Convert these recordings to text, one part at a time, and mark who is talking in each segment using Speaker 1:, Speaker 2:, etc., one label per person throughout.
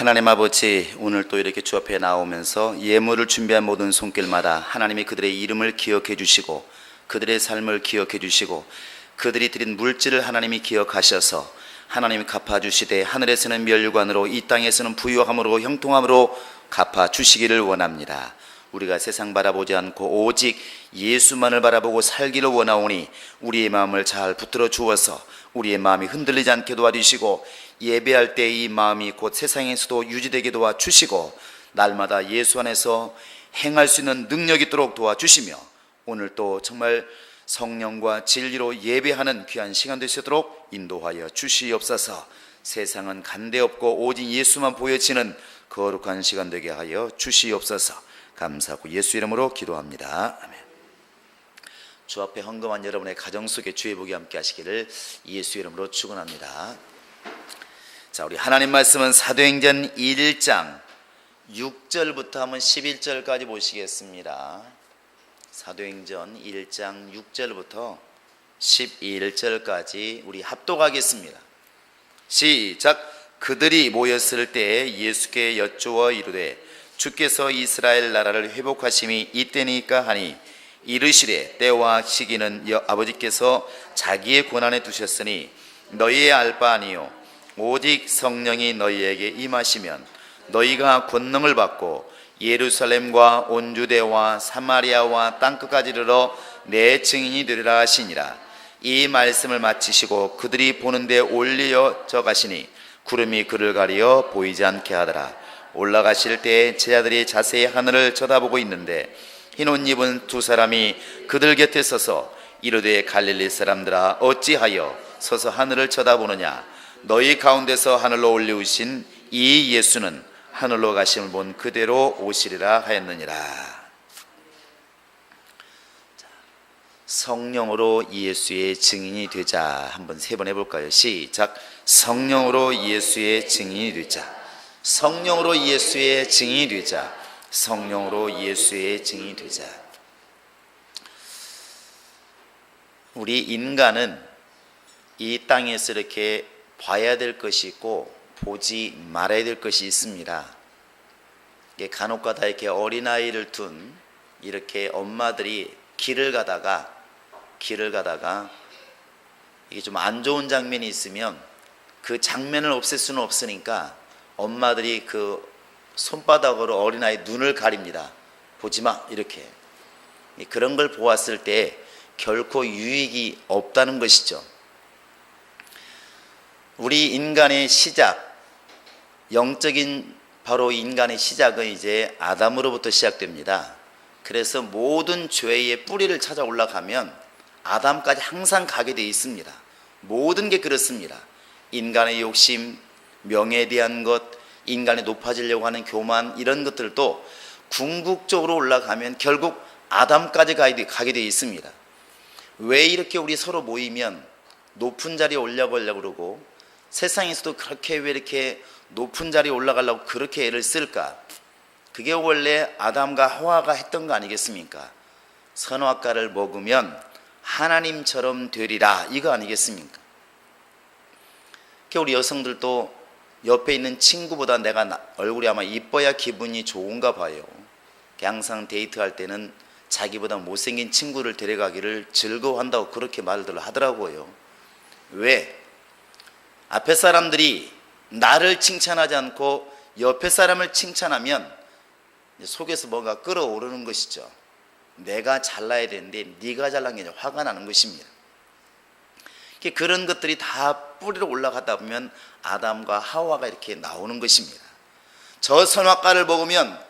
Speaker 1: 하나님 아버지, 오늘 또 이렇게 주 앞에 나오면서 예물을 준비한 모든 손길마다 하나님이 그들의 이름을 기억해 주시고 그들의 삶을 기억해 주시고 그들이 드린 물질을 하나님이 기억하셔서 하나님이 갚아주시되 하늘에서는 면류관으로 이 땅에서는 부유함으로 형통함으로 갚아주시기를 원합니다. 우리가 세상 바라보지 않고 오직 예수만을 바라보고 살기를 원하오니 우리의 마음을 잘 붙들어 주어서 우리의 마음이 흔들리지 않게 도와주시고 예배할 때 이 마음이 곧 세상에서도 유지되게 도와주시고 날마다 예수 안에서 행할 수 있는 능력이 있도록 도와주시며 오늘 또 정말 성령과 진리로 예배하는 귀한 시간 되시도록 인도하여 주시옵소서. 세상은 간대없고 오직 예수만 보여지는 거룩한 시간 되게 하여 주시옵소서. 감사하고 예수 이름으로 기도합니다. 아멘. 주 앞에 헌금한 여러분의 가정 속에 주의 복이 함께 하시기를 예수 이름으로 축원합니다. 자, 우리 하나님 말씀은 사도행전 1장 6절부터 한번 11절까지 보시겠습니다. 사도행전 1장 6절부터 11절까지 우리 합독하겠습니다. 시작. 그들이 모였을 때 예수께 여쭈어 이르되 주께서 이스라엘 나라를 회복하심이 이때니까 하니 이르시되 때와 시기는 아버지께서 자기의 권한에 두셨으니 너희의 알 바 아니요 오직 성령이 너희에게 임하시면 너희가 권능을 받고 예루살렘과 온 유대와 사마리아와 땅끝까지 이르러 내 증인이 되리라 하시니라. 이 말씀을 마치시고 그들이 보는데 올려져 가시니 구름이 그를 가리어 보이지 않게 하더라. 올라가실 때 제자들이 자세히 하늘을 쳐다보고 있는데 흰 옷 입은 두 사람이 그들 곁에 서서 이르되 갈릴리 사람들아 어찌하여 서서 하늘을 쳐다보느냐. 너희 가운데서 하늘로 올리우신 이 예수는 하늘로 가심을 본 그대로 오시리라 하였느니라. 성령으로 예수의 증인이 되자. 한번 세 번 해볼까요? 시작. 성령으로 예수의 증인이 되자. 성령으로 예수의 증인이 되자. 성령으로 예수의 증인이 되자. 우리 인간은 이 땅에서 이렇게 봐야 될 것이 있고 보지 말아야 될 것이 있습니다. 간혹가다 이렇게 어린아이를 둔 이렇게 엄마들이 길을 가다가 이게 좀 안 좋은 장면이 있으면 그 장면을 없앨 수는 없으니까 엄마들이 그 손바닥으로 어린아이 눈을 가립니다. 보지마 이렇게. 그런 걸 보았을 때 결코 유익이 없다는 것이죠. 우리 인간의 시작, 영적인 바로 인간의 시작은 이제 아담으로부터 시작됩니다. 그래서 모든 죄의 뿌리를 찾아 올라가면 아담까지 항상 가게 되어 있습니다. 모든 게 그렇습니다. 인간의 욕심, 명예에 대한 것, 인간이 높아지려고 하는 교만, 이런 것들도 궁극적으로 올라가면 결국 아담까지 가게 되어 있습니다. 왜 이렇게 우리 서로 모이면 높은 자리에 올라가려고 그러고 세상에서도 그렇게 왜 이렇게 높은 자리에 올라가려고 그렇게 애를 쓸까? 그게 원래 아담과 하와가 했던 거 아니겠습니까? 선악과를 먹으면 하나님처럼 되리라, 이거 아니겠습니까? 우리 여성들도 옆에 있는 친구보다 내가 얼굴이 아마 이뻐야 기분이 좋은가 봐요. 항상 데이트할 때는 자기보다 못생긴 친구를 데려가기를 즐거워한다고 그렇게 말들 하더라고요. 왜? 앞에 사람들이 나를 칭찬하지 않고 옆에 사람을 칭찬하면 속에서 뭔가 끓어오르는 것이죠. 내가 잘나야 되는데 네가 잘난 게 아니라 화가 나는 것입니다. 그런 것들이 다 뿌리로 올라가다 보면 아담과 하와가 이렇게 나오는 것입니다. 저 선악과를 먹으면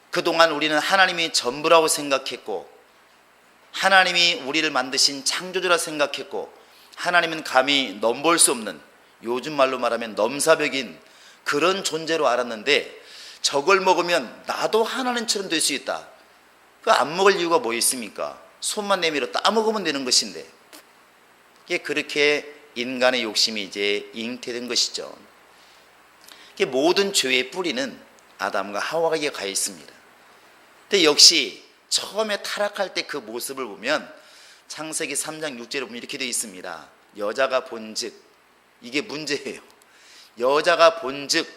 Speaker 1: 그동안 우리는 하나님이 전부라고 생각했고 하나님이 우리를 만드신 창조주라 생각했고 하나님은 감히 넘볼 수 없는, 요즘 말로 말하면 넘사벽인 그런 존재로 알았는데 저걸 먹으면 나도 하나님처럼 될 수 있다. 그 안 먹을 이유가 뭐 있습니까? 손만 내밀어 따먹으면 되는 것인데. 그렇게 인간의 욕심이 이제 잉태된 것이죠. 모든 죄의 뿌리는 아담과 하와가 가 있습니다. 근데 역시 처음에 타락할 때 그 모습을 보면 창세기 3장 6절에 보면 이렇게 되어 있습니다. 여자가 본즉, 이게 문제예요. 여자가 본즉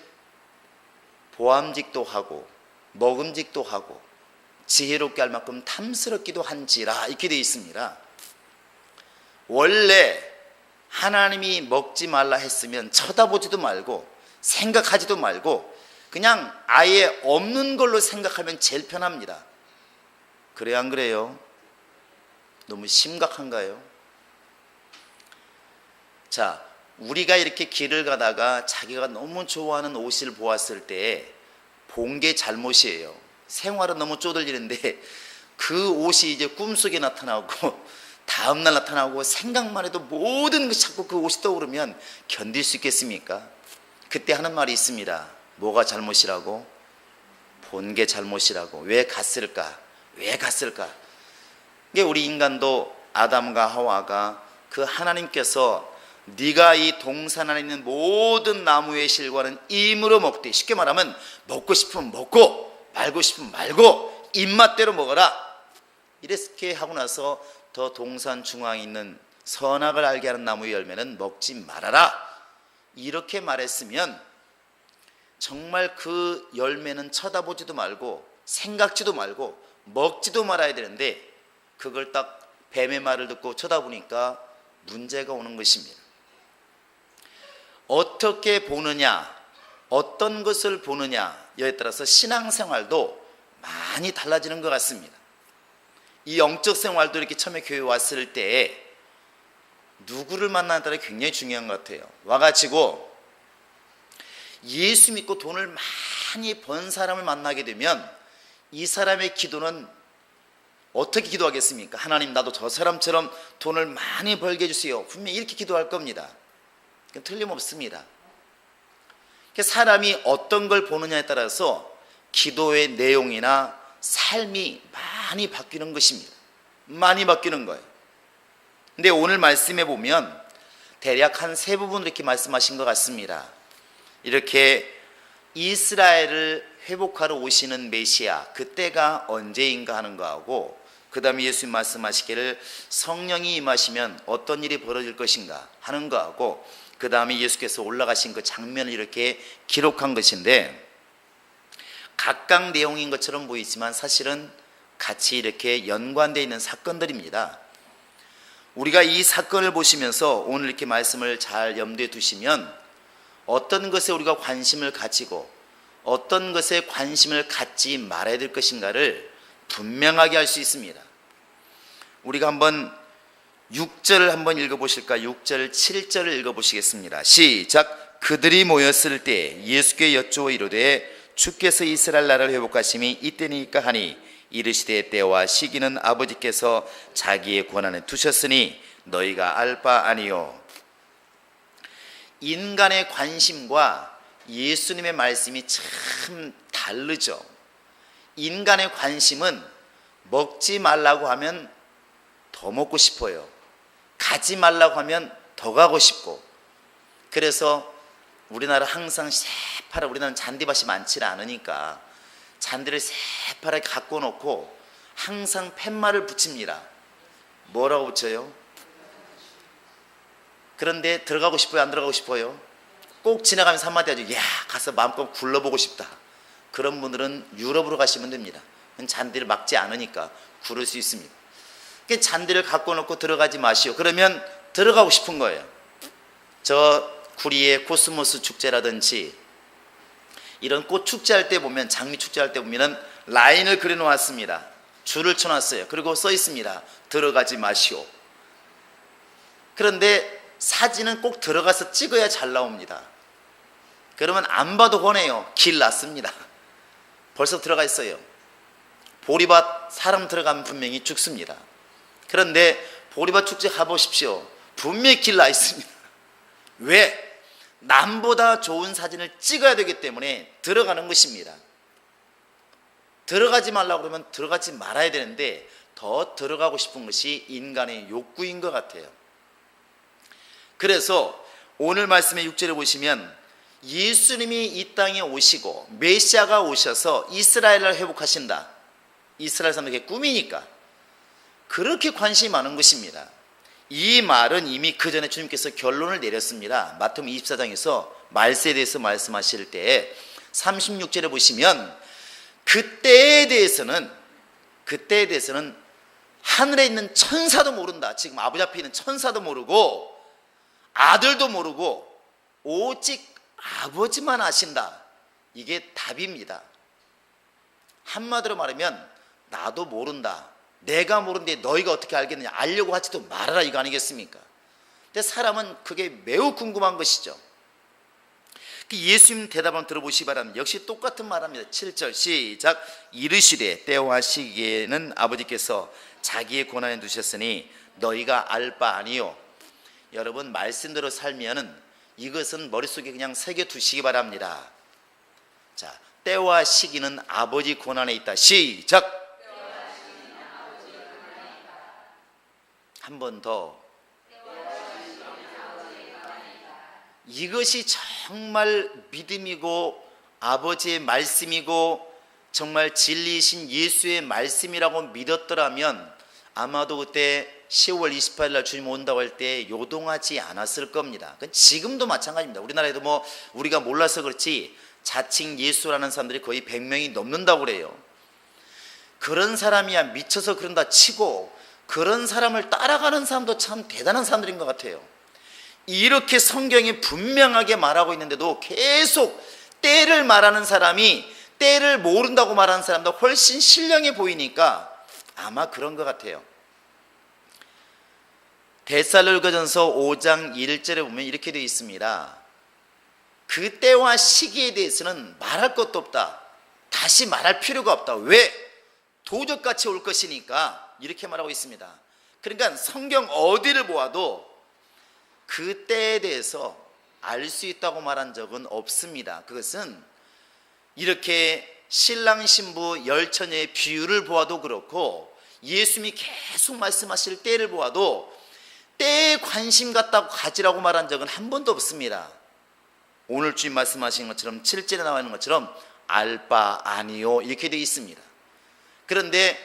Speaker 1: 보암직도 하고 먹음직도 하고 지혜롭게 할 만큼 탐스럽기도 한지라 이렇게 되어 있습니다. 원래 하나님이 먹지 말라 했으면 쳐다보지도 말고 생각하지도 말고 그냥 아예 없는 걸로 생각하면 제일 편합니다. 그래요, 안 그래요? 너무 심각한가요? 자, 우리가 이렇게 길을 가다가 자기가 너무 좋아하는 옷을 보았을 때 본 게 잘못이에요. 생활은 너무 쪼들리는데 그 옷이 이제 꿈속에 나타나고 다음날 나타나고 생각만 해도 모든 것이 자꾸 그 옷이 떠오르면 견딜 수 있겠습니까? 그때 하는 말이 있습니다. 뭐가 잘못이라고? 본 게 잘못이라고. 왜 갔을까? 왜 갔을까? 이게 우리 인간도 아담과 하와가 그 하나님께서 네가 이 동산 안에 있는 모든 나무의 실과는 임으로 먹되, 쉽게 말하면 먹고 싶으면 먹고 말고 싶으면 말고 입맛대로 먹어라, 이렇게 하고 나서 더 동산 중앙에 있는 선악을 알게 하는 나무의 열매는 먹지 말아라, 이렇게 말했으면 정말 그 열매는 쳐다보지도 말고 생각지도 말고 먹지도 말아야 되는데 그걸 딱 뱀의 말을 듣고 쳐다보니까 문제가 오는 것입니다. 어떻게 보느냐, 어떤 것을 보느냐에 따라서 신앙생활도 많이 달라지는 것 같습니다. 이 영적 생활도 이렇게 처음에 교회 왔을 때 누구를 만나는 따라 굉장히 중요한 것 같아요. 와가지고 예수 믿고 돈을 많이 번 사람을 만나게 되면 이 사람의 기도는 어떻게 기도하겠습니까? 하나님, 나도 저 사람처럼 돈을 많이 벌게 해주세요. 분명히 이렇게 기도할 겁니다. 틀림없습니다. 사람이 어떤 걸 보느냐에 따라서 기도의 내용이나 삶이 많이 바뀌는 것입니다. 많이 바뀌는 거예요. 근데 오늘 말씀에 보면 대략 한 세 부분 이렇게 말씀하신 것 같습니다. 이렇게 이스라엘을 회복하러 오시는 메시아, 그때가 언제인가 하는 거하고, 그 다음에 예수님 말씀하시기를 성령이 임하시면 어떤 일이 벌어질 것인가 하는 거하고, 그 다음에 예수께서 올라가신 그 장면을 이렇게 기록한 것인데, 각각 내용인 것처럼 보이지만 사실은 같이 이렇게 연관되어 있는 사건들입니다. 우리가 이 사건을 보시면서 오늘 이렇게 말씀을 잘 염두에 두시면 어떤 것에 우리가 관심을 가지고 어떤 것에 관심을 갖지 말아야 될 것인가를 분명하게 할 수 있습니다. 우리가 한번 6절을 한번 읽어보실까? 6절, 7절을 읽어보시겠습니다. 시작. 그들이 모였을 때 예수께 여쭈어 이르되 주께서 이스라엘 나라를 회복하심이 이때니까 하니 이르시되 때와 시기는 아버지께서 자기의 권한에 두셨으니 너희가 알 바 아니요. 인간의 관심과 예수님의 말씀이 참 다르죠. 인간의 관심은 먹지 말라고 하면 더 먹고 싶어요. 가지 말라고 하면 더 가고 싶고. 그래서 우리나라 항상 새파랗게, 우리나라는 잔디밭이 많지 않으니까 잔디를 새파랗게 갖고 놓고 항상 팻말을 붙입니다. 뭐라고 붙여요? 그런데 들어가고 싶어요? 안 들어가고 싶어요? 꼭 지나가면서 한마디 하죠. 야, 가서 마음껏 굴러보고 싶다. 그런 분들은 유럽으로 가시면 됩니다. 잔디를 막지 않으니까 구를 수 있습니다. 잔디를 갖고 놓고 들어가지 마시오. 그러면 들어가고 싶은 거예요. 저 구리의 코스모스 축제라든지 이런 꽃 축제할 때 보면, 장미 축제할 때 보면은 라인을 그려 놓았습니다. 줄을 쳐 놨어요. 그리고 써 있습니다. 들어가지 마시오. 그런데 사진은 꼭 들어가서 찍어야 잘 나옵니다. 그러면 안 봐도 훤해요. 길 났습니다. 벌써 들어가 있어요. 보리밭 사람 들어가면 분명히 죽습니다. 그런데 보리밭 축제 가보십시오. 분명히 길 나 있습니다. 왜? 남보다 좋은 사진을 찍어야 되기 때문에 들어가는 것입니다. 들어가지 말라고 그러면 들어가지 말아야 되는데 더 들어가고 싶은 것이 인간의 욕구인 것 같아요. 그래서 오늘 말씀의 6절에 보시면 예수님이 이 땅에 오시고 메시아가 오셔서 이스라엘을 회복하신다. 이스라엘 사람들에게 꿈이니까 그렇게 관심이 많은 것입니다. 이 말은 이미 그 전에 주님께서 결론을 내렸습니다. 마태복음 24장에서 말세에 대해서 말씀하실 때 36절에 보시면 그때에 대해서는 하늘에 있는 천사도 모른다. 지금 아버지 앞에 있는 천사도 모르고 아들도 모르고 오직 아버지만 아신다. 이게 답입니다. 한마디로 말하면 나도 모른다. 내가 모르는데 너희가 어떻게 알겠느냐. 알려고 하지도 말아라, 이거 아니겠습니까? 근데 사람은 그게 매우 궁금한 것이죠. 예수님 대답을 들어보시기 바랍니다. 역시 똑같은 말합니다. 7절 시작. 이르시되 때와 시기에는 아버지께서 자기의 고난에 두셨으니 너희가 알 바 아니요. 여러분, 말씀대로 살면은 이것은 머릿속에 그냥 새겨두시기 바랍니다. 자, 때와 시기는 아버지 고난에 있다. 시작. 한 번 더. 이것이 정말 믿음이고 아버지의 말씀이고 정말 진리이신 예수의 말씀이라고 믿었더라면 아마도 그때 10월 28일 날 주님 온다고 할 때 요동하지 않았을 겁니다. 지금도 마찬가지입니다. 우리나라에도 뭐 우리가 몰라서 그렇지 자칭 예수라는 사람들이 거의 100명이 넘는다고 그래요. 그런 사람이야 미쳐서 그런다 치고 그런 사람을 따라가는 사람도 참 대단한 사람들인 것 같아요. 이렇게 성경이 분명하게 말하고 있는데도 계속 때를 말하는 사람이 때를 모른다고 말하는 사람도 훨씬 신령해 보이니까 아마 그런 것 같아요. 데살로니가전서 5장 1절에 보면 이렇게 되어 있습니다. 그 때와 시기에 대해서는 말할 것도 없다. 다시 말할 필요가 없다. 왜? 도적같이 올 것이니까 이렇게 말하고 있습니다. 그러니까 성경 어디를 보아도 그 때에 대해서 알 수 있다고 말한 적은 없습니다. 그것은 이렇게 신랑 신부 열처녀의 비유를 보아도 그렇고 예수님이 계속 말씀하실 때를 보아도 때에 관심 갖다고 가지라고 말한 적은 한 번도 없습니다. 오늘 주님 말씀하신 것처럼 7절에 나와 있는 것처럼 알 바 아니요 이렇게 되어 있습니다. 그런데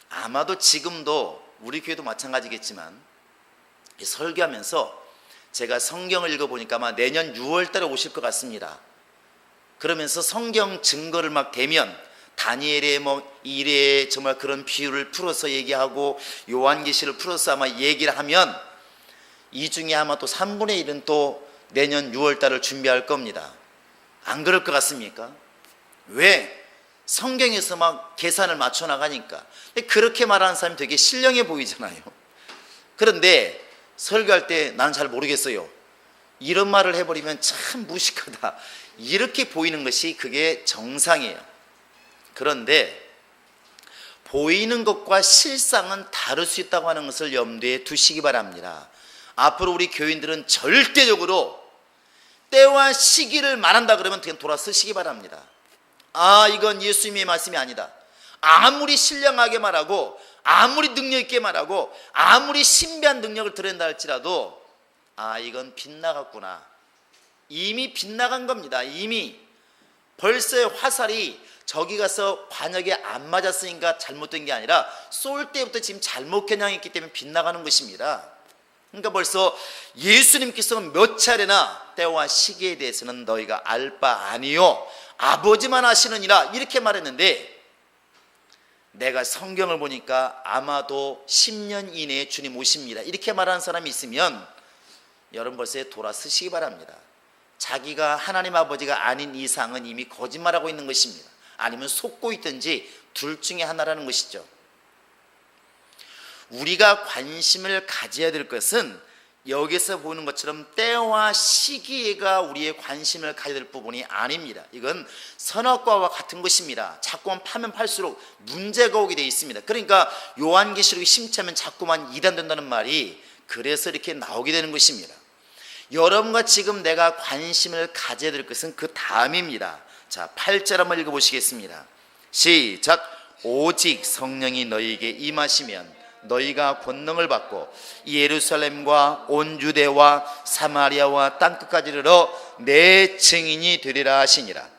Speaker 1: 아마도 지금도 우리 교회도 마찬가지겠지만 설교하면서 제가 성경을 읽어보니까 아마 내년 6월 달에 오실 것 같습니다. 그러면서 성경 증거를 막 대면 다니엘의 뭐 이래 정말 그런 비유를 풀어서 얘기하고 요한계시를 풀어서 아마 얘기를 하면 이 중에 아마 또 3분의 1은 또 내년 6월 달을 준비할 겁니다. 안 그럴 것 같습니까? 왜? 성경에서 막 계산을 맞춰 나가니까. 그렇게 말하는 사람이 되게 신령해 보이잖아요. 그런데 설교할 때 나는 잘 모르겠어요. 이런 말을 해버리면 참 무식하다. 이렇게 보이는 것이 그게 정상이에요. 그런데 보이는 것과 실상은 다를 수 있다고 하는 것을 염두에 두시기 바랍니다. 앞으로 우리 교인들은 절대적으로 때와 시기를 말한다 그러면 그냥 돌아서시기 바랍니다. 아, 이건 예수님의 말씀이 아니다. 아무리 신령하게 말하고 아무리 능력 있게 말하고 아무리 신비한 능력을 드러낸다 할지라도 아, 이건 빗나갔구나. 이미 빗나간 겁니다. 이미 벌써 화살이 저기 가서 관역에 안 맞았으니까 잘못된 게 아니라 쏠 때부터 지금 잘못 겨냥했기 때문에 빗나가는 것입니다. 그러니까 벌써 예수님께서는 몇 차례나 때와 시기에 대해서는 너희가 알 바 아니요 아버지만 아시느니라 이렇게 말했는데 내가 성경을 보니까 아마도 10년 이내에 주님 오십니다 이렇게 말하는 사람이 있으면 여러분 벌써 돌아서시기 바랍니다. 자기가 하나님 아버지가 아닌 이상은 이미 거짓말하고 있는 것입니다. 아니면 속고 있든지 둘 중에 하나라는 것이죠. 우리가 관심을 가져야 될 것은 여기서 보는 것처럼 때와 시기가 우리의 관심을 가져야 될 부분이 아닙니다. 이건 선악과와 같은 것입니다. 자꾸만 파면 팔수록 문제가 오게 되어 있습니다. 그러니까 요한계시록이 심취하면 자꾸만 이단된다는 말이 그래서 이렇게 나오게 되는 것입니다. 여러분과 지금 내가 관심을 가져야 될 것은 그 다음입니다. 자, 8절 한번 읽어보시겠습니다. 시작. 오직 성령이 너희에게 임하시면 너희가 권능을 받고 예루살렘과 온 유대와 사마리아와 땅끝까지 이르러 내 증인이 되리라 하시니라.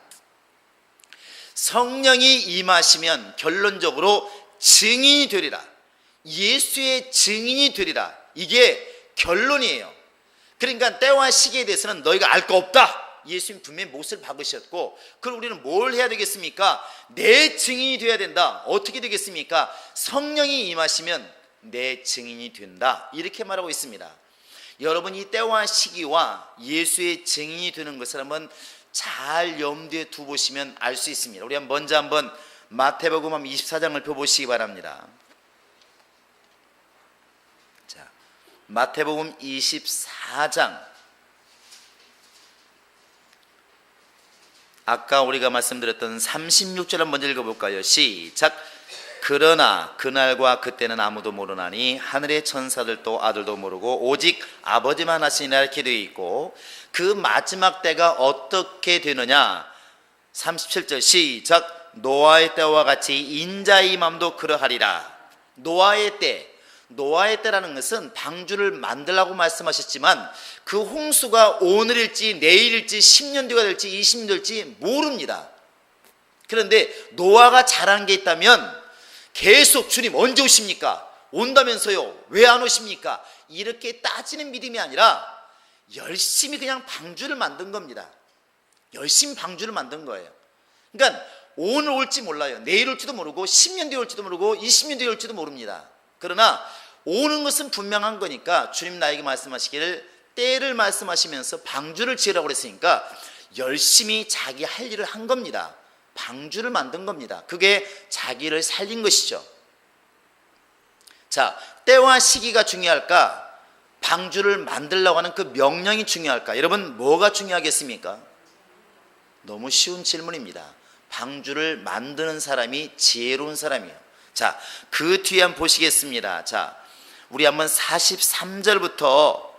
Speaker 1: 성령이 임하시면 결론적으로 증인이 되리라. 예수의 증인이 되리라. 이게 결론이에요. 그러니까 때와 시기에 대해서는 너희가 알 거 없다. 예수님 분명히 못을 박으셨고, 그럼 우리는 뭘 해야 되겠습니까? 내 증인이 되어야 된다. 어떻게 되겠습니까? 성령이 임하시면 내 증인이 된다. 이렇게 말하고 있습니다. 여러분, 이 때와 시기와 예수의 증인이 되는 것을 한번 잘 염두에 두보시면 알 수 있습니다. 우리 먼저 한번 마태복음 24장을 펴보시기 바랍니다. 자, 마태복음 24장. 아까 우리가 말씀드렸던 36절을 먼저 읽어볼까요? 시작. 그러나 그날과 그때는 아무도 모르나니 하늘의 천사들도 아들도 모르고 오직 아버지만 아시니라 이렇게 되어 있고, 그 마지막 때가 어떻게 되느냐? 37절 시작. 노아의 때와 같이 인자의 맘도 그러하리라. 노아의 때, 노아의 때라는 것은 방주를 만들라고 말씀하셨지만 그 홍수가 오늘일지 내일일지 10년 뒤가 될지 20년 될지 모릅니다. 그런데 노아가 잘한 게 있다면 계속 주님 언제 오십니까? 온다면서요, 왜 안 오십니까? 이렇게 따지는 믿음이 아니라 열심히 그냥 방주를 만든 겁니다. 열심히 방주를 만든 거예요. 그러니까 오늘 올지 몰라요. 내일 올지도 모르고 10년 뒤에 올지도 모르고 20년 뒤에 올지도 모릅니다. 그러나 오는 것은 분명한 거니까 주님 나에게 말씀하시기를 때를 말씀하시면서 방주를 지으라고 그랬으니까 열심히 자기 할 일을 한 겁니다. 방주를 만든 겁니다. 그게 자기를 살린 것이죠. 자, 때와 시기가 중요할까? 방주를 만들려고 하는 그 명령이 중요할까? 여러분, 뭐가 중요하겠습니까? 너무 쉬운 질문입니다. 방주를 만드는 사람이 지혜로운 사람이에요. 자, 그 뒤에 한번 보시겠습니다. 자, 우리 한번 43절부터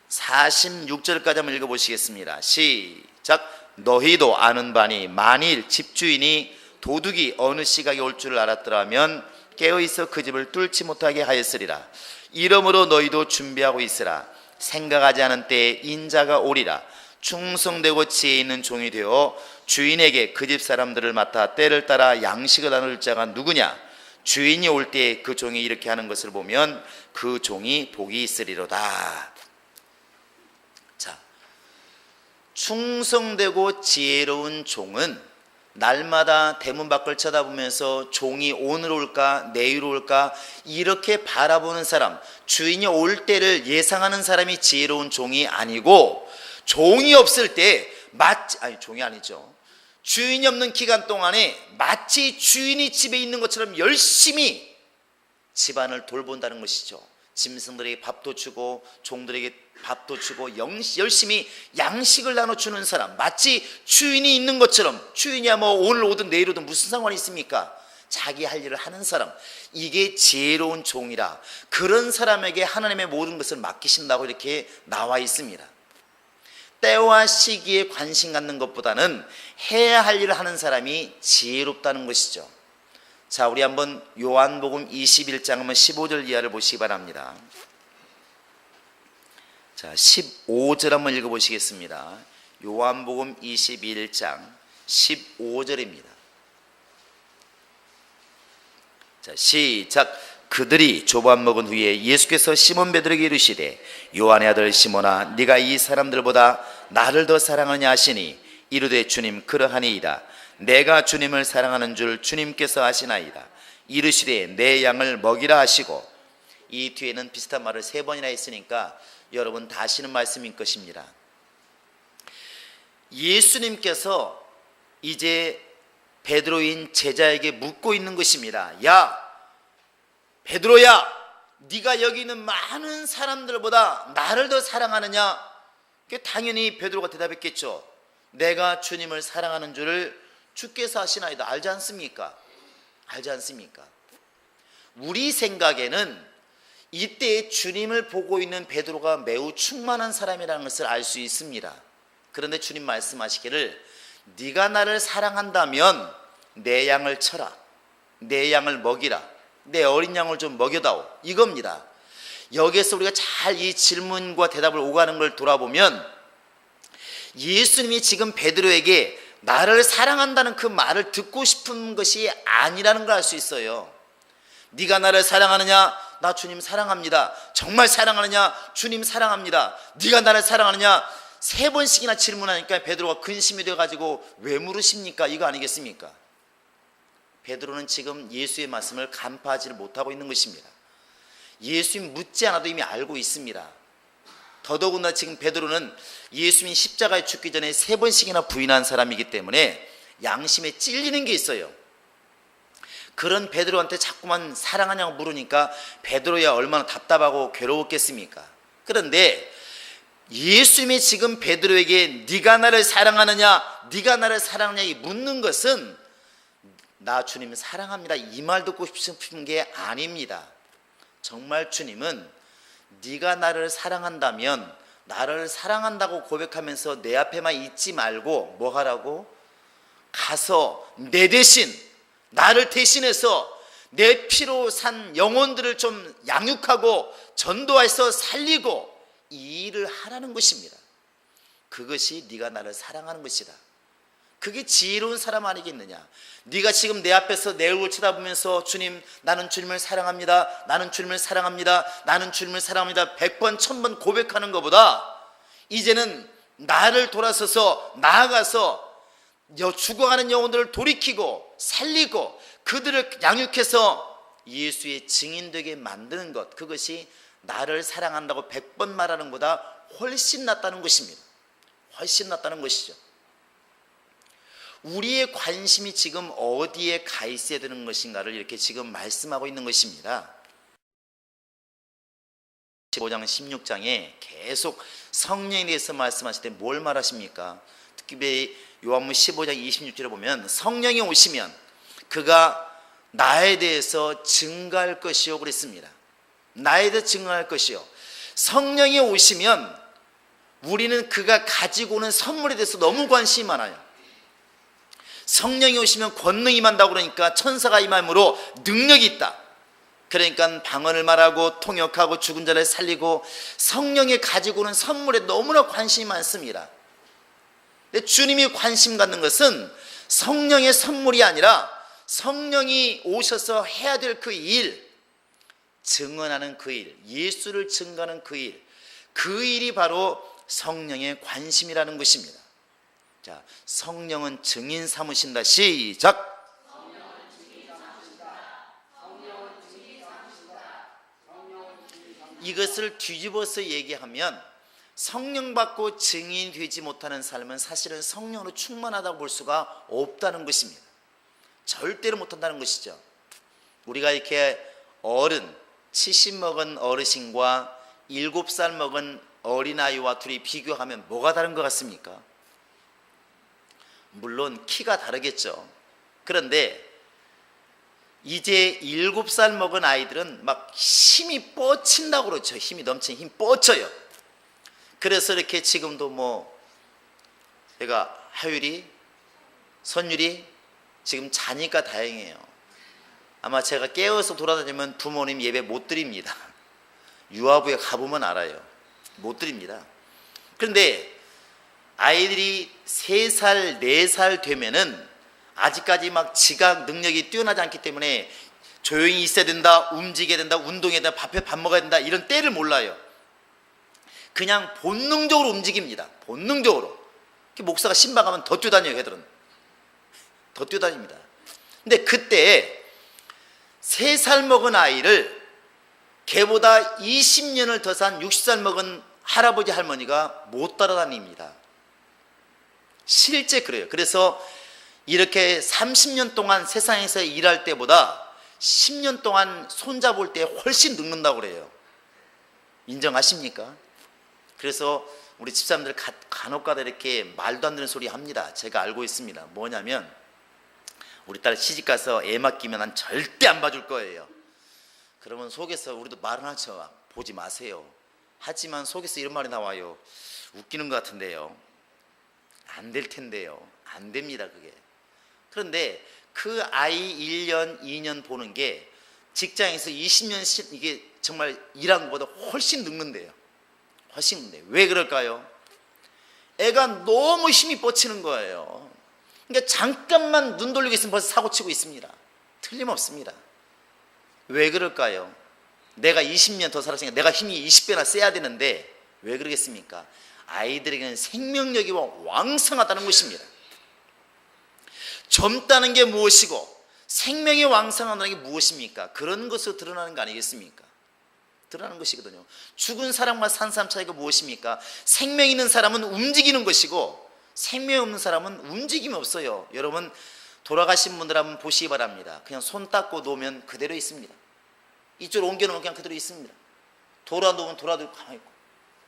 Speaker 1: 46절까지 한번 읽어보시겠습니다. 시작. 너희도 아는 바니 만일 집주인이 도둑이 어느 시각에 올 줄을 알았더라면 깨어있어 그 집을 뚫지 못하게 하였으리라. 이러므로 너희도 준비하고 있으라. 생각하지 않은 때에 인자가 오리라. 충성되고 지혜 있는 종이 되어 주인에게 그 집 사람들을 맡아 때를 따라 양식을 나눌 자가 누구냐? 주인이 올 때에 그 종이 이렇게 하는 것을 보면 그 종이 복이 있으리로다. 자, 충성되고 지혜로운 종은 날마다 대문 밖을 쳐다보면서 종이 오늘 올까 내일 올까 이렇게 바라보는 사람, 주인이 올 때를 예상하는 사람이 지혜로운 종이 아니고, 종이 없을 때 종이 아니죠. 주인이 없는 기간 동안에 마치 주인이 집에 있는 것처럼 열심히 집안을 돌본다는 것이죠. 짐승들에게 밥도 주고 종들에게 밥도 주고 열심히 양식을 나눠주는 사람, 마치 주인이 있는 것처럼. 주인이야 뭐 오늘 오든 내일 오든 무슨 상관이 있습니까? 자기 할 일을 하는 사람, 이게 지혜로운 종이라. 그런 사람에게 하나님의 모든 것을 맡기신다고 이렇게 나와 있습니다. 때와 시기에 관심 갖는 것보다는 해야 할 일을 하는 사람이 지혜롭다는 것이죠. 자, 우리 한번 요한복음 21장 한번 15절 이하를 보시기 바랍니다. 자, 15절 한번 읽어보시겠습니다. 요한복음 21장 15절입니다. 자, 시작. 그들이 조반 먹은 후에 예수께서 시몬 베드로에게 이르시되 요한의 아들 시몬아, 네가 이 사람들보다 나를 더 사랑하느냐 하시니 이르되 주님 그러하니이다. 내가 주님을 사랑하는 줄 주님께서 아시나이다. 이르시되 내 양을 먹이라 하시고. 이 뒤에는 비슷한 말을 3번이나 했으니까 여러분 다 아시는 말씀인 것입니다. 예수님께서 이제 베드로인 제자에게 묻고 있는 것입니다. 야, 베드로야, 네가 여기 있는 많은 사람들보다 나를 더 사랑하느냐? 당연히 베드로가 대답했겠죠. 내가 주님을 사랑하는 줄을 주께서 아시나이다. 알지 않습니까? 알지 않습니까? 우리 생각에는 이때 주님을 보고 있는 베드로가 매우 충만한 사람이라는 것을 알 수 있습니다. 그런데 주님 말씀하시기를 네가 나를 사랑한다면 내 양을 쳐라, 내 양을 먹이라, 내 어린 양을 좀 먹여다오, 이겁니다. 여기에서 우리가 잘 이 질문과 대답을 오가는 걸 돌아보면 예수님이 지금 베드로에게 나를 사랑한다는 그 말을 듣고 싶은 것이 아니라는 걸 알 수 있어요. 네가 나를 사랑하느냐? 나 주님 사랑합니다. 정말 사랑하느냐? 주님 사랑합니다. 네가 나를 사랑하느냐? 3번씩이나 질문하니까 베드로가 근심이 돼가지고 왜 물으십니까? 이거 아니겠습니까? 베드로는 지금 예수의 말씀을 간파하지를 못하고 있는 것입니다. 예수님 묻지 않아도 이미 알고 있습니다. 더더군다나 지금 베드로는 예수님이 십자가에 죽기 전에 3번씩이나 부인한 사람이기 때문에 양심에 찔리는 게 있어요. 그런 베드로한테 자꾸만 사랑하냐고 물으니까 베드로야 얼마나 답답하고 괴로웠겠습니까? 그런데 예수님이 지금 베드로에게 네가 나를 사랑하느냐, 네가 나를 사랑하느냐 묻는 것은 나 주님 사랑합니다 이 말 듣고 싶은 게 아닙니다. 정말 주님은 네가 나를 사랑한다면 나를 사랑한다고 고백하면서 내 앞에만 있지 말고 뭐 하라고? 가서 내 대신, 나를 대신해서 내 피로 산 영혼들을 좀 양육하고 전도해서 살리고 이 일을 하라는 것입니다. 그것이 네가 나를 사랑하는 것이다. 그게 지혜로운 사람 아니겠느냐? 네가 지금 내 앞에서 내 얼굴 쳐다보면서 주님, 나는 주님을 사랑합니다, 나는 주님을 사랑합니다, 나는 주님을 사랑합니다 100번 1000번 고백하는 것보다 이제는 나를 돌아서서 나아가서 죽어가는 영혼들을 돌이키고 살리고 그들을 양육해서 예수의 증인 되게 만드는 것, 그것이 나를 사랑한다고 100번 말하는 것보다 훨씬 낫다는 것입니다. 훨씬 낫다는 것이죠. 우리의 관심이 지금 어디에 가 있어야 되는 것인가를 이렇게 지금 말씀하고 있는 것입니다. 15장 16장에 계속 성령에 대해서 말씀하실 때 뭘 말하십니까? 특히 요한복음 15장 26절에 보면 성령이 오시면 그가 나에 대해서 증거할 것이요 그랬습니다. 나에 대해서 증거할 것이요. 성령이 오시면 우리는 그가 가지고 오는 선물에 대해서 너무 관심이 많아요. 성령이 오시면 권능이 임한다고 그러니까 천사가 임함으로 능력이 있다. 그러니까 방언을 말하고 통역하고 죽은 자를 살리고 성령이 가지고 오는 선물에 너무나 관심이 많습니다. 근데 주님이 관심 갖는 것은 성령의 선물이 아니라 성령이 오셔서 해야 될 그 일, 증언하는 그 일, 예수를 증거하는 그 일, 그 일이 바로 성령의 관심이라는 것입니다. 자, 성령은 증인 삼으신다. 시작. 이것을 뒤집어서 얘기하면 성령 받고 증인이 되지 못하는 삶은 사실은 성령으로 충만하다고 볼 수가 없다는 것입니다. 절대로 못한다는 것이죠. 우리가 이렇게 어른 70 먹은 어르신과 7살 먹은 어린아이와 둘이 비교하면 뭐가 다른 것 같습니까? 물론 키가 다르겠죠. 그런데 이제 7살 먹은 아이들은 막 힘이 뻗친다고 그러죠. 힘이 넘치는 힘 뻗쳐요. 그래서 이렇게 지금도 뭐 제가 하율이, 선율이 지금 자니까 다행이에요. 아마 제가 깨어서 돌아다니면 부모님 예배 못 드립니다. 유아부에 가보면 알아요. 못 드립니다. 그런데 아이들이 3살, 4살 되면은 아직까지 막 지각 능력이 뛰어나지 않기 때문에 조용히 있어야 된다, 움직여야 된다, 운동해야 된다, 밥 먹어야 된다 이런 때를 몰라요. 그냥 본능적으로 움직입니다. 본능적으로. 목사가 신방하면 더 뛰어다녀요. 애들은 더 뛰어다닙니다. 근데 그때 3살 먹은 아이를 걔보다 20년을 더 산 60살 먹은 할아버지 할머니가 못 따라다닙니다. 실제 그래요. 그래서 이렇게 30년 동안 세상에서 일할 때보다 10년 동안 손잡을 때 훨씬 늙는다고 그래요. 인정하십니까? 그래서 우리 집사람들 간혹가다 이렇게 말도 안 되는 소리 합니다. 제가 알고 있습니다. 뭐냐면 우리 딸 시집가서 애 맡기면 난 절대 안 봐줄 거예요. 그러면 속에서 우리도 말은 하죠. 보지 마세요. 하지만 속에서 이런 말이 나와요. 웃기는 것 같은데요. 안 될 텐데요. 안 됩니다 그게. 그런데 그 아이 1년 2년 보는 게 직장에서 20년 이게 정말 일한 것보다 훨씬 늙는데요. 훨씬 늙는데요. 왜 그럴까요? 애가 너무 힘이 뻗치는 거예요. 그러니까 잠깐만 눈 돌리고 있으면 벌써 사고치고 있습니다. 틀림없습니다. 왜 그럴까요? 내가 20년 더 살았으니까 내가 힘이 20배나 세야 되는데 왜 그러겠습니까? 아이들에게는 생명력이 왕성하다는 것입니다. 젊다는 게 무엇이고 생명이 왕성하다는 게 무엇입니까? 그런 것으로 드러나는 거 아니겠습니까? 드러나는 것이거든요. 죽은 사람과 산 사람 차이가 무엇입니까? 생명 있는 사람은 움직이는 것이고 생명 없는 사람은 움직임이 없어요. 여러분 돌아가신 분들 한번 보시기 바랍니다. 그냥 손 닦고 놓으면 그대로 있습니다. 이쪽으로 옮겨놓으면 그냥 그대로 있습니다. 돌아놓으면 돌아도 가만히 있고.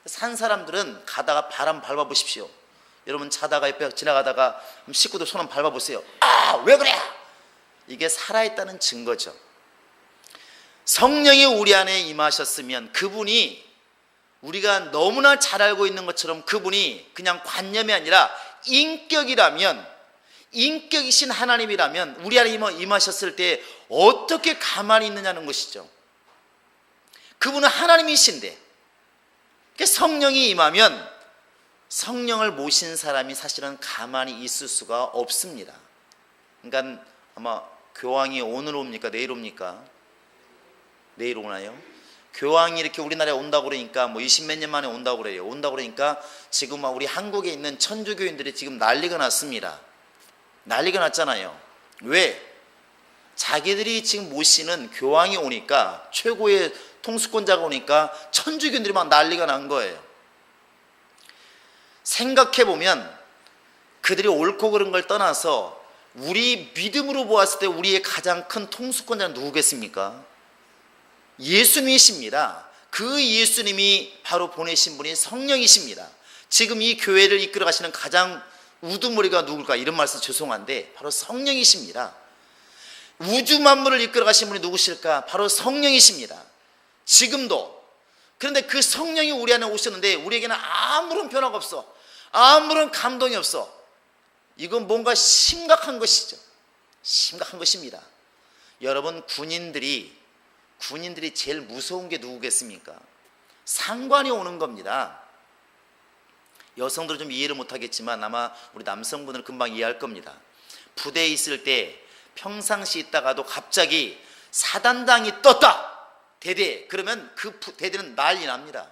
Speaker 1: 산 사람들은 가다가 바람 밟아보십시오. 여러분 자다가 옆에 지나가다가 식구들 손 한번 밟아보세요. 아, 왜 그래? 이게 살아있다는 증거죠. 성령이 우리 안에 임하셨으면 그분이 우리가 너무나 잘 알고 있는 것처럼 그분이 그냥 관념이 아니라 인격이라면, 인격이신 하나님이라면 우리 안에 임하셨을 때 어떻게 가만히 있느냐는 것이죠. 그분은 하나님이신데 성령이 임하면 성령을 모신 사람이 사실은 가만히 있을 수가 없습니다. 그러니까 아마 교황이 오늘 옵니까? 내일 옵니까? 내일 오나요? 교황이 이렇게 우리나라에 온다고 그러니까 뭐 20몇 년 만에 온다고 그래요. 온다고 그러니까 지금 우리 한국에 있는 천주교인들이 지금 난리가 났습니다. 난리가 났잖아요. 왜? 자기들이 지금 모시는 교황이 오니까, 최고의 통수권자가 오니까 천주교인들이 막 난리가 난 거예요. 생각해보면 그들이 옳고 그른 걸 떠나서 우리 믿음으로 보았을 때 우리의 가장 큰 통수권자는 누구겠습니까? 예수님이십니다. 그 예수님이 바로 보내신 분이 성령이십니다. 지금 이 교회를 이끌어 가시는 가장 우두머리가 누굴까? 이런 말씀 죄송한데 바로 성령이십니다. 우주 만물을 이끌어 가신 분이 누구실까? 바로 성령이십니다. 지금도. 그런데 그 성령이 우리 안에 오셨는데 우리에게는 아무런 변화가 없어. 아무런 감동이 없어. 이건 뭔가 심각한 것이죠. 심각한 것입니다. 여러분 군인들이 제일 무서운 게 누구겠습니까? 상관이 오는 겁니다. 여성들은 좀 이해를 못하겠지만 아마 우리 남성분들은 금방 이해할 겁니다. 부대에 있을 때 평상시 있다가도 갑자기 사단장이 떴다! 대대. 그러면 그 대대는 난리 납니다.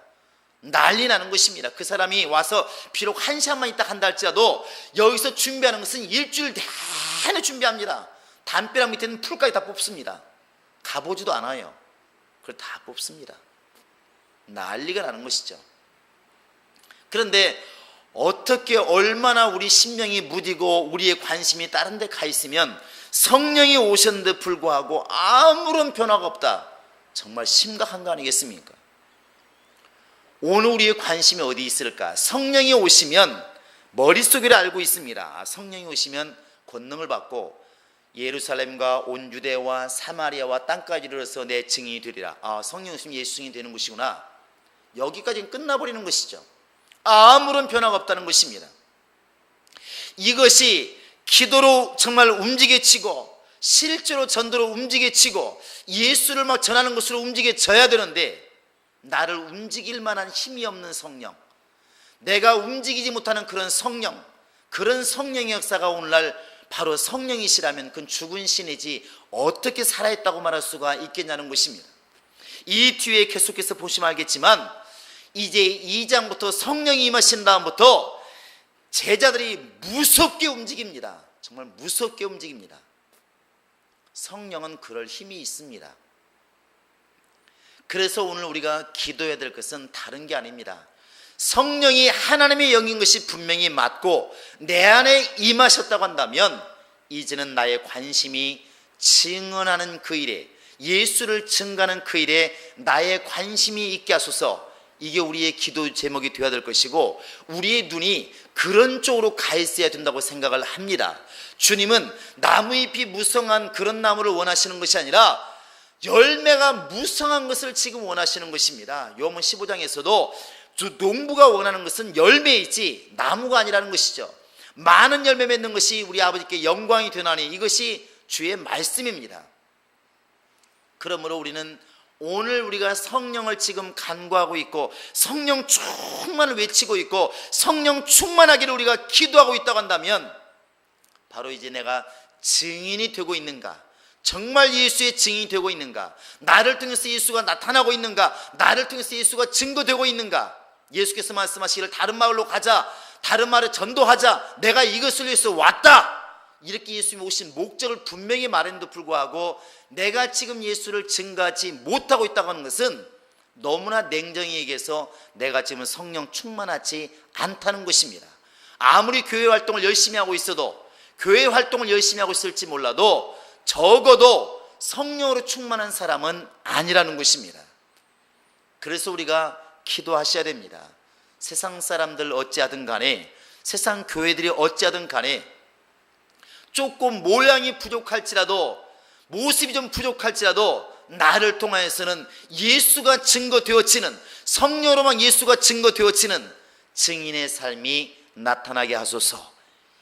Speaker 1: 난리 나는 것입니다. 그 사람이 와서 비록 한 시간만 있다 간다 할지라도 여기서 준비하는 것은 일주일 내내 준비합니다. 담벼락 밑에는 풀까지 다 뽑습니다. 가보지도 않아요. 그걸 다 뽑습니다. 난리가 나는 것이죠. 그런데 어떻게 얼마나 우리 심령이 무디고 우리의 관심이 다른 데 가 있으면 성령이 오셨는데 불구하고 아무런 변화가 없다. 정말 심각한 거 아니겠습니까? 오늘 우리의 관심이 어디 있을까? 성령이 오시면 머릿속으로 알고 있습니다. 성령이 오시면 권능을 받고 예루살렘과 온 유대와 사마리아와 땅까지 이르러서 내 증인이 되리라. 성령이 오시면 예수 증인이 되는 것이구나. 여기까지는 끝나버리는 것이죠. 아무런 변화가 없다는 것입니다. 이것이 기도로 정말 움직여치고 실제로 전도로 움직여치고 예수를 막 전하는 것으로 움직여져야 되는데 나를 움직일 만한 힘이 없는 성령, 내가 움직이지 못하는 그런 성령, 그런 성령의 역사가 오늘날 바로 성령이시라면 그건 죽은 신이지 어떻게 살아있다고 말할 수가 있겠냐는 것입니다. 이 뒤에 계속해서 보시면 알겠지만 이제 2장부터 성령이 임하신 다음부터 제자들이 무섭게 움직입니다. 정말 무섭게 움직입니다. 성령은 그럴 힘이 있습니다. 그래서 오늘 우리가 기도해야 될 것은 다른 게 아닙니다. 성령이 하나님의 영인 것이 분명히 맞고 내 안에 임하셨다고 한다면 이제는 나의 관심이 증언하는 그 일에, 예수를 증거하는 그 일에 나의 관심이 있게 하소서. 이게 우리의 기도 제목이 되어야 될 것이고 우리의 눈이 그런 쪽으로 가 있어야 된다고 생각을 합니다. 주님은 나무잎이 무성한 그런 나무를 원하시는 것이 아니라 열매가 무성한 것을 지금 원하시는 것입니다. 요한복음 15장에서도 농부가 원하는 것은 열매이지 나무가 아니라는 것이죠. 많은 열매 맺는 것이 우리 아버지께 영광이 되나니 이것이 주의 말씀입니다. 그러므로 우리는 오늘 우리가 성령을 지금 간구하고 있고 성령 충만을 외치고 있고 성령 충만하기를 우리가 기도하고 있다고 한다면 바로 이제 내가 증인이 되고 있는가, 정말 예수의 증인이 되고 있는가, 나를 통해서 예수가 나타나고 있는가, 나를 통해서 예수가 증거되고 있는가, 예수께서 말씀하시기를 다른 마을로 가자, 다른 마을에 전도하자, 내가 이것을 위해서 왔다, 이렇게 예수님이 오신 목적을 분명히 말했는데도 불구하고 내가 지금 예수를 증거하지 못하고 있다고 하는 것은 너무나 냉정히 얘기해서 내가 지금 성령 충만하지 않다는 것입니다. 아무리 교회 활동을 열심히 하고 있어도, 교회 활동을 열심히 하고 있을지 몰라도 적어도 성령으로 충만한 사람은 아니라는 것입니다. 그래서 우리가 기도하셔야 됩니다. 세상 사람들 어찌하든 간에, 세상 교회들이 어찌하든 간에 조금 모양이 부족할지라도, 모습이 좀 부족할지라도 나를 통하여서는 예수가 증거되어지는, 성령으로만 예수가 증거되어지는 증인의 삶이 나타나게 하소서.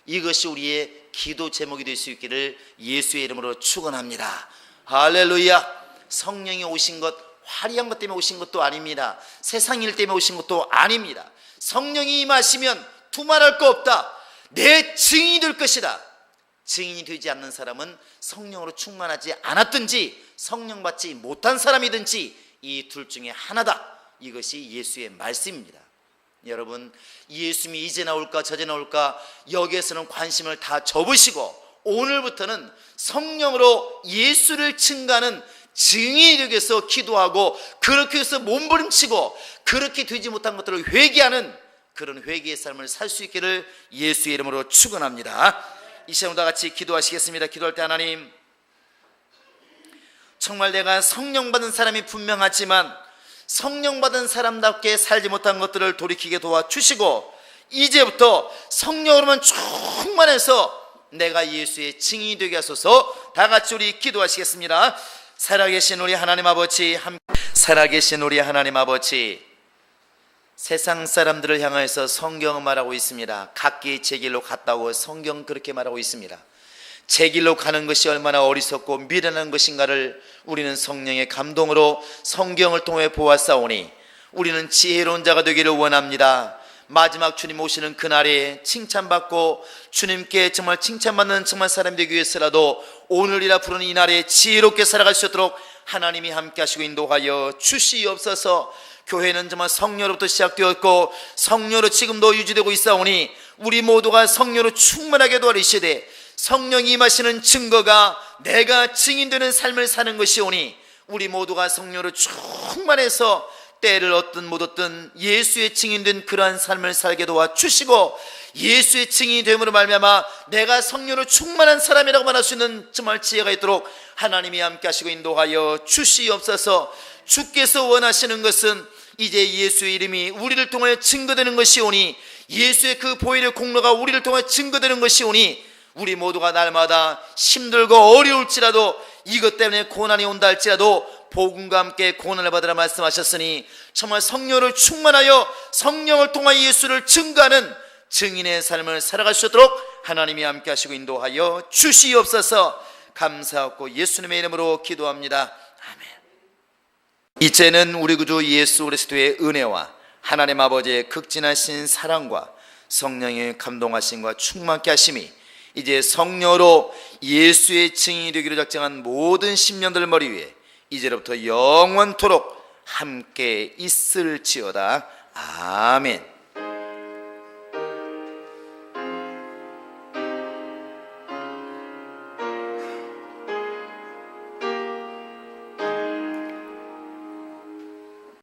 Speaker 1: 이것이 우리의 기도 제목이 될 수 있기를 예수의 이름으로 축원합니다. 할렐루야. 성령이 오신 것, 화려한 것 때문에 오신 것도 아닙니다. 세상 일 때문에 오신 것도 아닙니다. 성령이 임하시면 두말할 거 없다, 내 증인이 될 것이다. 증인이 되지 않는 사람은 성령으로 충만하지 않았든지 성령 받지 못한 사람이든지 이 둘 중에 하나다. 이것이 예수의 말씀입니다. 여러분, 예수님이 이제 나올까 저제 나올까 여기에서는 관심을 다 접으시고 오늘부터는 성령으로 예수를 증거하는 증인이 되기 위해서 기도하고, 그렇게 해서 몸부림치고 그렇게 되지 못한 것들을 회개하는 그런 회개의 삶을 살 수 있기를 예수의 이름으로 축원합니다. 이 시간도 다 같이 기도하시겠습니다. 기도할 때 하나님, 정말 내가 성령 받은 사람이 분명하지만 성령 받은 사람답게 살지 못한 것들을 돌이키게 도와주시고 이제부터 성령으로만 충만해서 내가 예수의 증인이 되게 하소서. 다 같이 우리 기도하시겠습니다. 살아계신 우리 하나님 아버지, 살아계신 우리 하나님 아버지, 세상 사람들을 향해서 성경은 말하고 있습니다. 각기 제 길로 갔다고 성경 그렇게 말하고 있습니다. 제 길로 가는 것이 얼마나 어리석고 미련한 것인가를 우리는 성령의 감동으로 성경을 통해 보았사오니 우리는 지혜로운 자가 되기를 원합니다. 마지막 주님 오시는 그날에 칭찬받고 주님께 정말 칭찬받는 정말 사람이 되기 위해서라도 오늘이라 부르는 이 날에 지혜롭게 살아갈 수 있도록 하나님이 함께 하시고 인도하여 주시옵소서. 교회는 정말 성령으로부터 시작되었고 성령으로 지금도 유지되고 있사오니 우리 모두가 성령으로 충만하게 도와주시되 성령이 임하시는 증거가 내가 증인되는 삶을 사는 것이오니 우리 모두가 성령으로 충만해서 때를 얻든 못 얻든 예수의 증인된 그러한 삶을 살게 도와주시고 예수의 증인이 됨으로 말미암아 내가 성령으로 충만한 사람이라고 말할 수 있는 정말 지혜가 있도록 하나님이 함께 하시고 인도하여 주시옵소서. 주께서 원하시는 것은 이제 예수의 이름이 우리를 통하여 증거되는 것이오니 예수의 그 보혈의 공로가 우리를 통하여 증거되는 것이오니 우리 모두가 날마다 힘들고 어려울지라도 이것 때문에 고난이 온다 할지라도 복음과 함께 고난을 받으라 말씀하셨으니 정말 성령을 충만하여 성령을 통하여 예수를 증거하는 증인의 삶을 살아갈 수 있도록 하나님이 함께 하시고 인도하여 주시옵소서. 감사하고 예수님의 이름으로 기도합니다. 아멘. 이제는 우리 구주 예수 그리스도의 은혜와 하나님 아버지의 극진하신 사랑과 성령의 감동하심과 충만케 하심이 이제 성령으로 예수의 증인이 되기로 작정한 모든 심령들 머리 위에 이제로부터 영원토록 함께 있을지어다. 아멘.